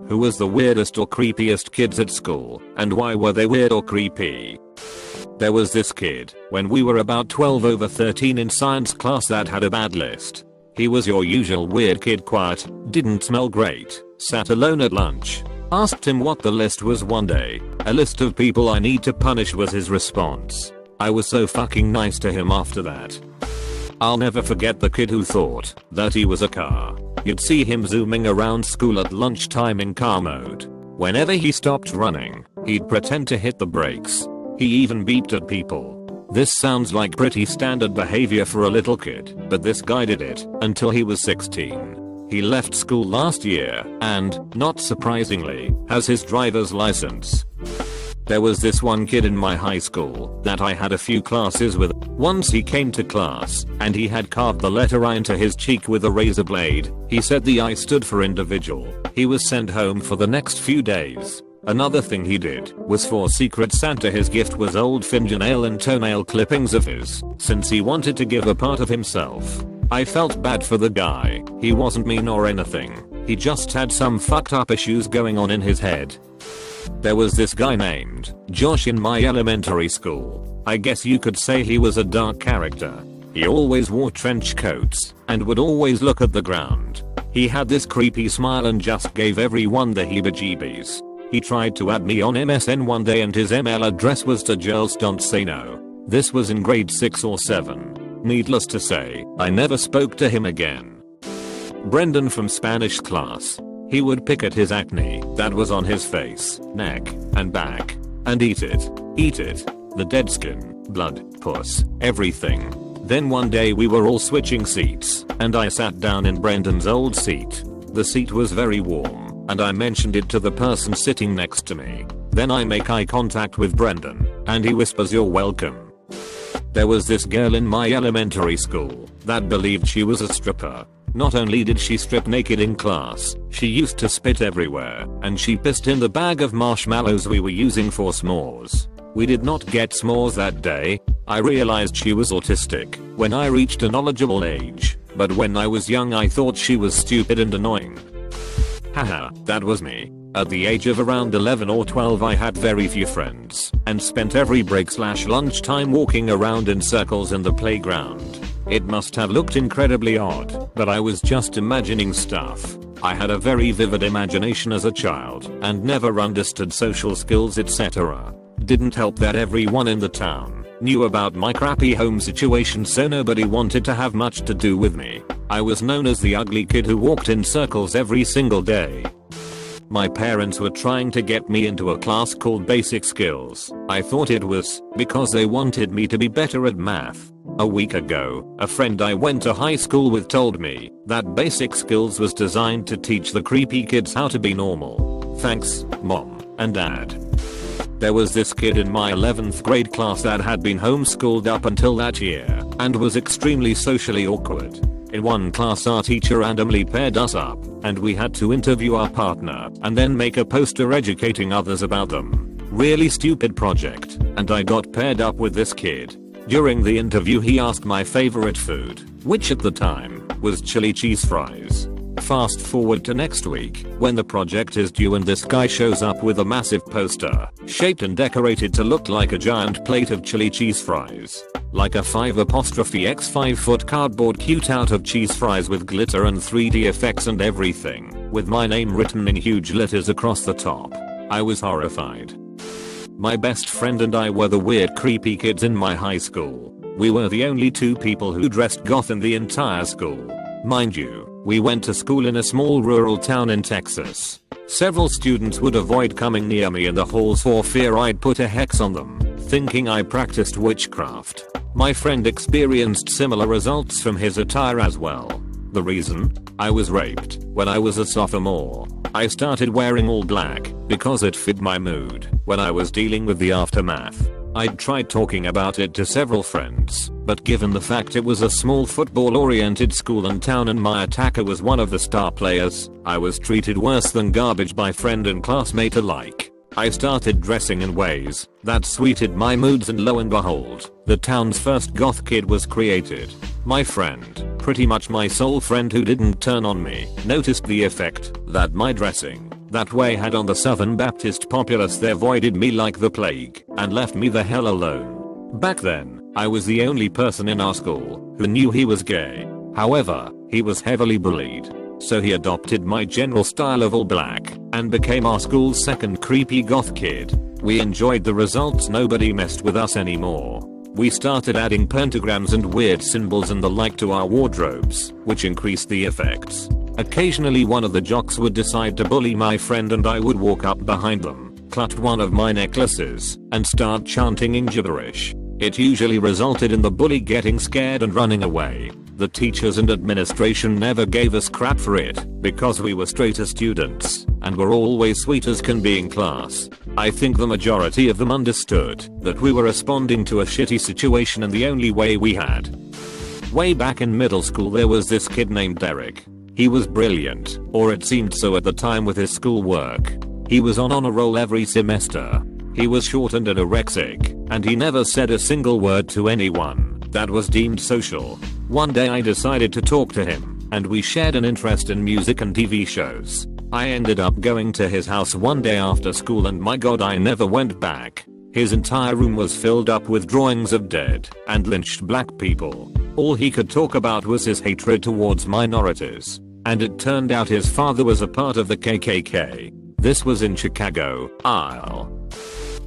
Who was the weirdest or creepiest kids at school, and why were they weird or creepy? There was this kid, when we were about 12/13 in science class, that had a bad list. He was your usual weird kid, quiet, didn't smell great, sat alone at lunch. Asked him what the list was one day. A list of people I need to punish was his response. I was so fucking nice to him after that. I'll never forget the kid who thought that he was a car. You'd see him zooming around school at lunchtime in car mode. Whenever he stopped running, he'd pretend to hit the brakes. He even beeped at people. This sounds like pretty standard behavior for a little kid, but this guy did it until he was 16. He left school last year and, not surprisingly, has his driver's license. There was this one kid in my high school that I had a few classes with. Once he came to class and he had carved the letter I into his cheek with a razor blade. He said the I stood for individual. He was sent home for the next few days. Another thing he did was for Secret Santa. His gift was old fingernail and toenail clippings of his, since he wanted to give a part of himself. I felt bad for the guy. He wasn't mean or anything. He just had some fucked up issues going on in his head. There was this guy named Josh in my elementary school. I guess you could say he was a dark character. He always wore trench coats and would always look at the ground. He had this creepy smile and just gave everyone the heebie-jeebies. He tried to add me on MSN one day and his email address was to girls don't say no. This was in grade 6 or 7. Needless to say, I never spoke to him again. Brendan from Spanish class. He would pick at his acne that was on his face, neck, and back, and eat it. Eat it. The dead skin, blood, pus, everything. Then one day we were all switching seats, and I sat down in Brendan's old seat. The seat was very warm, and I mentioned it to the person sitting next to me. Then I make eye contact with Brendan, and he whispers, "You're welcome." There was this girl in my elementary school that believed she was a stripper. Not only did she strip naked in class, she used to spit everywhere, and she pissed in the bag of marshmallows we were using for s'mores. We did not get s'mores that day. I realized she was autistic when I reached a knowledgeable age, but when I was young I thought she was stupid and annoying. Haha, that was me. At the age of around 11 or 12 I had very few friends, and spent every break/lunchtime walking around in circles in the playground. It must have looked incredibly odd, but I was just imagining stuff. I had a very vivid imagination as a child, and never understood social skills, etc. Didn't help that everyone in the town knew about my crappy home situation, so nobody wanted to have much to do with me. I was known as the ugly kid who walked in circles every single day. My parents were trying to get me into a class called Basic Skills. I thought it was because they wanted me to be better at math. A week ago, a friend I went to high school with told me that Basic Skills was designed to teach the creepy kids how to be normal. Thanks, Mom and Dad. There was this kid in my 11th grade class that had been homeschooled up until that year and was extremely socially awkward. In one class our teacher randomly paired us up, and we had to interview our partner and then make a poster educating others about them. Really stupid project, and I got paired up with this kid. During the interview he asked my favorite food, which at the time was chili cheese fries. Fast forward to next week, when the project is due and this guy shows up with a massive poster, shaped and decorated to look like a giant plate of chili cheese fries. Like a 5'x 5 foot cardboard cutout of cheese fries with glitter and 3D effects and everything, with my name written in huge letters across the top. I was horrified. My best friend and I were the weird creepy kids in my high school. We were the only two people who dressed goth in the entire school. Mind you, we went to school in a small rural town in Texas. Several students would avoid coming near me in the halls for fear I'd put a hex on them, thinking I practiced witchcraft. My friend experienced similar results from his attire as well. The reason? I was raped when I was a sophomore. I started wearing all black because it fit my mood when I was dealing with the aftermath. I'd tried talking about it to several friends, but given the fact it was a small football-oriented school and town and my attacker was one of the star players, I was treated worse than garbage by friend and classmate alike. I started dressing in ways that suited my moods and lo and behold, the town's first goth kid was created. My friend, pretty much my sole friend who didn't turn on me, noticed the effect that my dressing, That way had on the Southern Baptist populace. They avoided me like the plague and left me the hell alone. Back then, I was the only person in our school who knew he was gay. However, he was heavily bullied. So he adopted my general style of all black and became our school's second creepy goth kid. We enjoyed the results. Nobody messed with us anymore. We started adding pentagrams and weird symbols and the like to our wardrobes, which increased the effects. Occasionally one of the jocks would decide to bully my friend and I would walk up behind them, clutch one of my necklaces, and start chanting in gibberish. It usually resulted in the bully getting scared and running away. The teachers and administration never gave us crap for it because we were straighter students and were always sweet as can be in class. I think the majority of them understood that we were responding to a shitty situation and the only way we had. Way back in middle school there was this kid named Derek. He was brilliant, or it seemed so at the time with his schoolwork. He was on honor roll every semester. He was short and anorexic, and he never said a single word to anyone that was deemed social. One day I decided to talk to him, and we shared an interest in music and TV shows. I ended up going to his house one day after school and my god I never went back. His entire room was filled up with drawings of dead and lynched black people. All he could talk about was his hatred towards minorities. And it turned out his father was a part of the KKK. This was in Chicago, Illinois.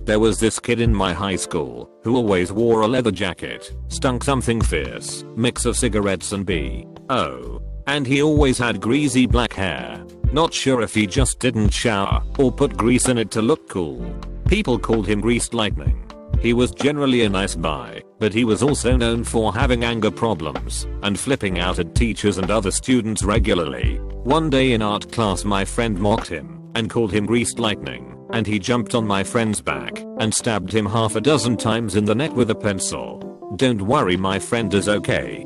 There was this kid in my high school who always wore a leather jacket, stunk something fierce, mix of cigarettes and B.O. And he always had greasy black hair. Not sure if he just didn't shower or put grease in it to look cool. People called him Greased Lightning. He was generally a nice guy, but he was also known for having anger problems and flipping out at teachers and other students regularly. One day in art class my friend mocked him and called him Greased Lightning, and he jumped on my friend's back and stabbed him half a dozen times in the neck with a pencil. Don't worry, my friend is okay.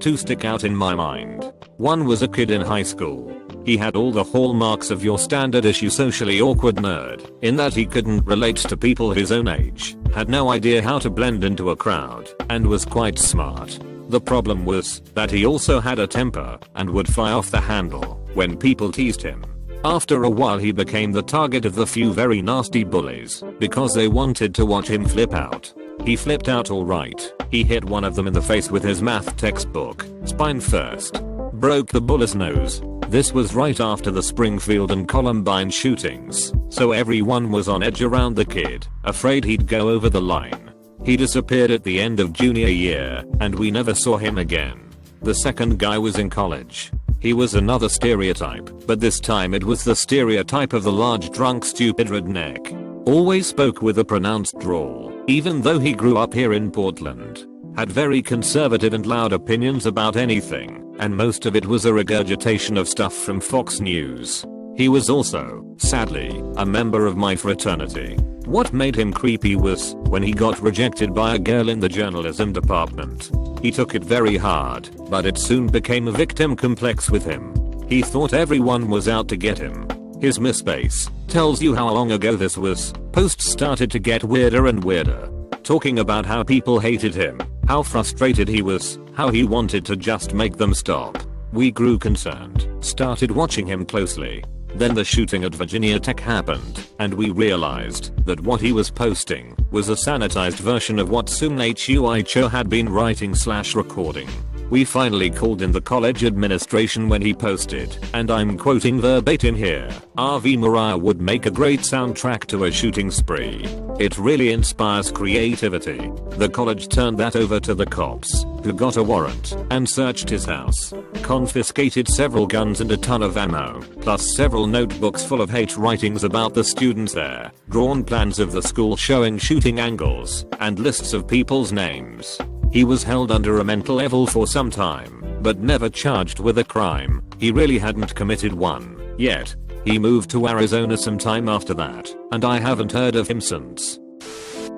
Two stick out in my mind. One was a kid in high school. He had all the hallmarks of your standard issue socially awkward nerd, in that he couldn't relate to people his own age, had no idea how to blend into a crowd, and was quite smart. The problem was that he also had a temper and would fly off the handle when people teased him. After a while he became the target of the few very nasty bullies because they wanted to watch him flip out. He flipped out alright. He hit one of them in the face with his math textbook, spine first. Broke the bully's nose. This was right after the Springfield and Columbine shootings, so everyone was on edge around the kid, afraid he'd go over the line. He disappeared at the end of junior year, and we never saw him again. The second guy was in college. He was another stereotype, but this time it was the stereotype of the large drunk stupid redneck. Always spoke with a pronounced drawl, even though he grew up here in Portland. Had very conservative and loud opinions about anything, and most of it was a regurgitation of stuff from Fox News. He was also, sadly, a member of my fraternity. What made him creepy was when he got rejected by a girl in the journalism department. He took it very hard, but it soon became a victim complex with him. He thought everyone was out to get him. His MySpace tells you how long ago this was. Posts started to get weirder and weirder, talking about how people hated him, how frustrated he was, how he wanted to just make them stop. We grew concerned, started watching him closely. Then the shooting at Virginia Tech happened, and we realized that what he was posting was a sanitized version of what Sun Hui Cho had been writing/recording. We finally called in the college administration when he posted, and I'm quoting verbatim here, RV Mariah would make a great soundtrack to a shooting spree. It really inspires creativity. The college turned that over to the cops, who got a warrant and searched his house, confiscated several guns and a ton of ammo, plus several notebooks full of hate writings about the students there, drawn plans of the school showing shooting angles, and lists of people's names. He was held under a mental level for some time, but never charged with a crime. He really hadn't committed one yet. He moved to Arizona sometime after that, and I haven't heard of him since.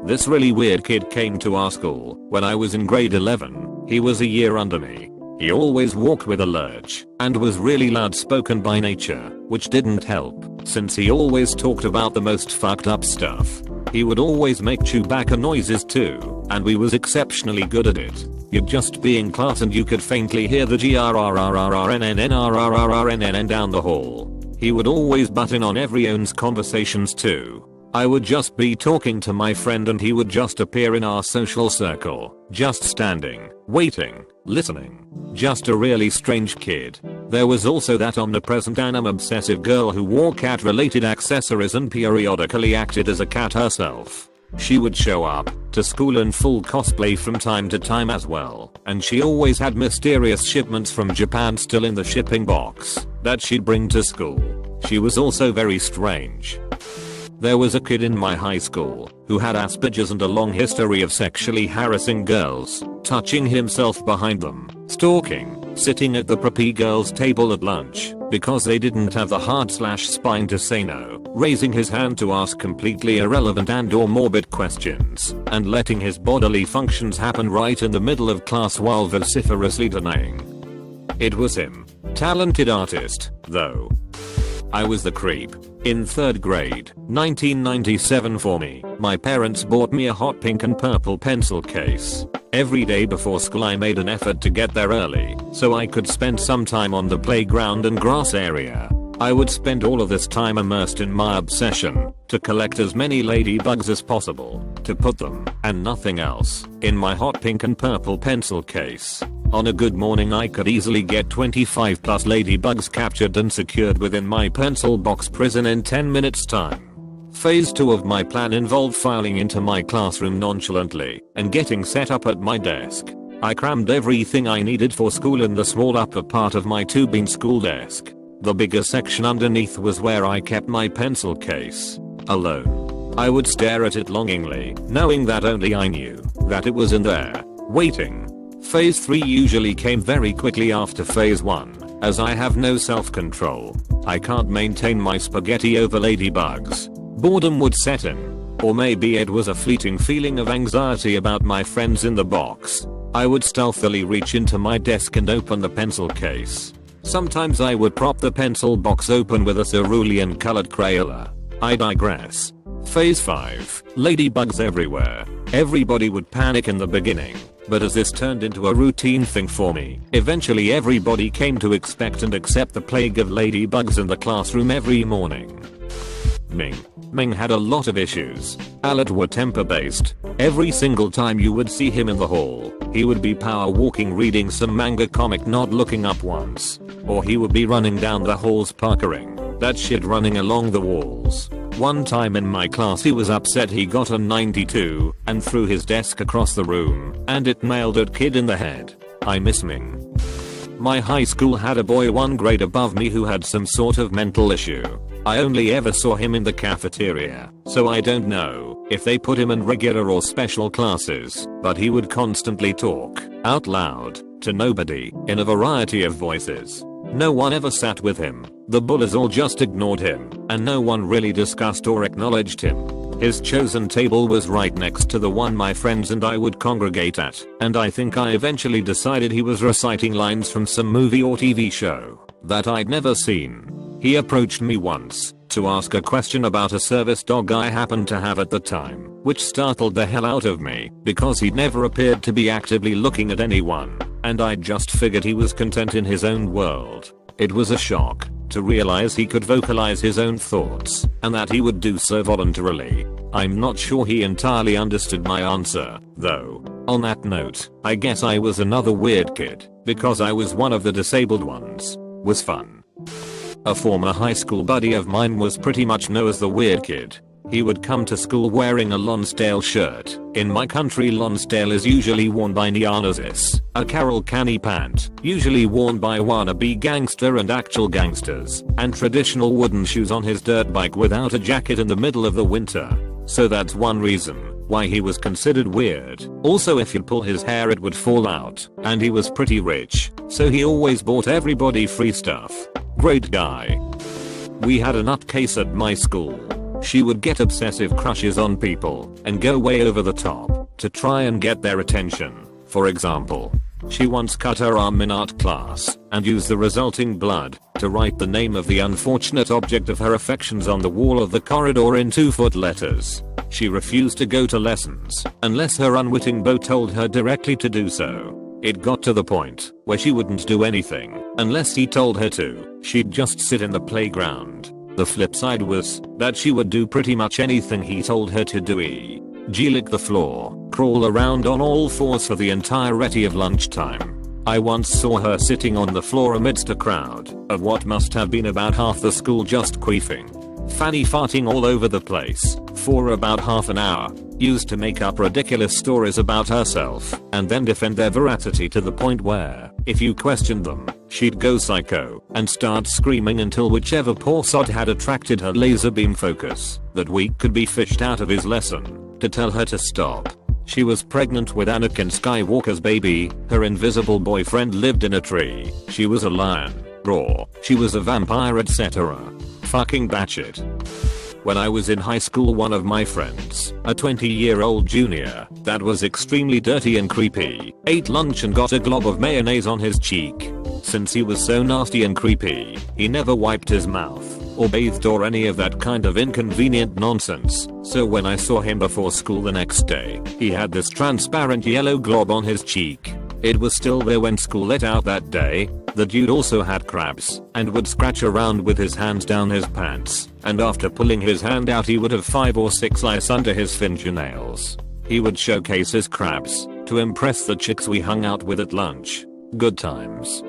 This really weird kid came to our school when I was in grade 11. He was a year under me. He always walked with a lurch and was really loud spoken by nature, which didn't help since he always talked about the most fucked up stuff. He would always make Chewbacca noises too, and we was exceptionally good at it. You'd just be in class and you could faintly hear the grrrrrrnnnnrrrrnnn down the hall. He would always butt in on everyone's conversations too. I would just be talking to my friend and he would just appear in our social circle, just standing, waiting, listening. Just a really strange kid. There was also that omnipresent anime obsessive girl who wore cat related accessories and periodically acted as a cat herself. She would show up to school in full cosplay from time to time as well, and she always had mysterious shipments from Japan still in the shipping box that she'd bring to school. She was also very strange. There was a kid in my high school who had Asperger's and a long history of sexually harassing girls, touching himself behind them, stalking, sitting at the preppy girls' table at lunch because they didn't have the heart/spine to say no, raising his hand to ask completely irrelevant and/or morbid questions, and letting his bodily functions happen right in the middle of class while vociferously denying. It was him. Talented artist, though. I was the creep. In 3rd grade, 1997 for me, my parents bought me a hot pink and purple pencil case. Every day before school I made an effort to get there early, so I could spend some time on the playground and grass area. I would spend all of this time immersed in my obsession to collect as many ladybugs as possible, to put them, and nothing else, in my hot pink and purple pencil case. On a good morning I could easily get 25 plus ladybugs captured and secured within my pencil box prison in 10 minutes time. Phase 2 of my plan involved filing into my classroom nonchalantly and getting set up at my desk. I crammed everything I needed for school in the small upper part of my 2-bean school desk. The bigger section underneath was where I kept my pencil case. Alone. I would stare at it longingly, knowing that only I knew that it was in there, waiting. Phase 3 usually came very quickly after phase 1, as I have no self-control. I can't maintain my spaghetti over ladybugs. Boredom would set in. Or maybe it was a fleeting feeling of anxiety about my friends in the box. I would stealthily reach into my desk and open the pencil case. Sometimes I would prop the pencil box open with a cerulean colored Crayola. I digress. Phase 5. Ladybugs everywhere. Everybody would panic in the beginning, but as this turned into a routine thing for me, eventually everybody came to expect and accept the plague of ladybugs in the classroom every morning. Ming had a lot of issues. Alert were temper based. Every single time you would see him in the hall, he would be power walking reading some manga comic not looking up once. Or he would be running down the halls puckering. That shit running along the walls. One time in my class he was upset he got a 92 and threw his desk across the room and it nailed a kid in the head. I miss Ming. My high school had a boy 1 grade above me who had some sort of mental issue. I only ever saw him in the cafeteria, so I don't know if they put him in regular or special classes, but he would constantly talk out loud to nobody in a variety of voices. No one ever sat with him. The bullies all just ignored him, and no one really discussed or acknowledged him. His chosen table was right next to the one my friends and I would congregate at, and I think I eventually decided he was reciting lines from some movie or TV show that I'd never seen. He approached me once to ask a question about a service dog I happened to have at the time, which startled the hell out of me because he'd never appeared to be actively looking at anyone, and I'd just figured he was content in his own world. It was a shock to realize he could vocalize his own thoughts and that he would do so voluntarily. I'm not sure he entirely understood my answer, though. On that note, I guess I was another weird kid because I was one of the disabled ones. Was fun. A former high school buddy of mine was pretty much known as the weird kid. He would come to school wearing a Lonsdale shirt. In my country, Lonsdale is usually worn by neo-Nazis. A Carol Canny pant, usually worn by wannabe gangster and actual gangsters, and traditional wooden shoes on his dirt bike without a jacket in the middle of the winter. So that's one reason why he was considered weird. Also, if you pull his hair it would fall out, and he was pretty rich, so he always bought everybody free stuff. Great guy. We had a nutcase at my school. She would get obsessive crushes on people and go way over the top to try and get their attention. For example, she once cut her arm in art class and used the resulting blood to write the name of the unfortunate object of her affections on the wall of the corridor in 2-foot letters. She refused to go to lessons unless her unwitting beau told her directly to do so. It got to the point where she wouldn't do anything unless he told her to. She'd just sit in the playground. The flip side was that she would do pretty much anything he told her to do, e.g. lick the floor, crawl around on all fours for the entirety of lunchtime. I once saw her sitting on the floor amidst a crowd of what must have been about half the school just queefing, fanny farting all over the place for about half an hour, used to make up ridiculous stories about herself and then defend their veracity to the point where, if you questioned them, she'd go psycho and start screaming until whichever poor sod had attracted her laser beam focus that week could be fished out of his lesson to tell her to stop. She was pregnant with Anakin Skywalker's baby, her invisible boyfriend lived in a tree, she was a lion, raw, she was a vampire, etc. Fucking batshit. When I was in high school, one of my friends, a 20-year-old junior that was extremely dirty and creepy, ate lunch and got a glob of mayonnaise on his cheek. Since he was so nasty and creepy, he never wiped his mouth or bathed or any of that kind of inconvenient nonsense, so when I saw him before school the next day, he had this transparent yellow glob on his cheek. It was still there when school let out that day. The dude also had crabs and would scratch around with his hands down his pants, and after pulling his hand out he would have 5 or 6 lice under his fingernails. He would showcase his crabs to impress the chicks we hung out with at lunch. Good times.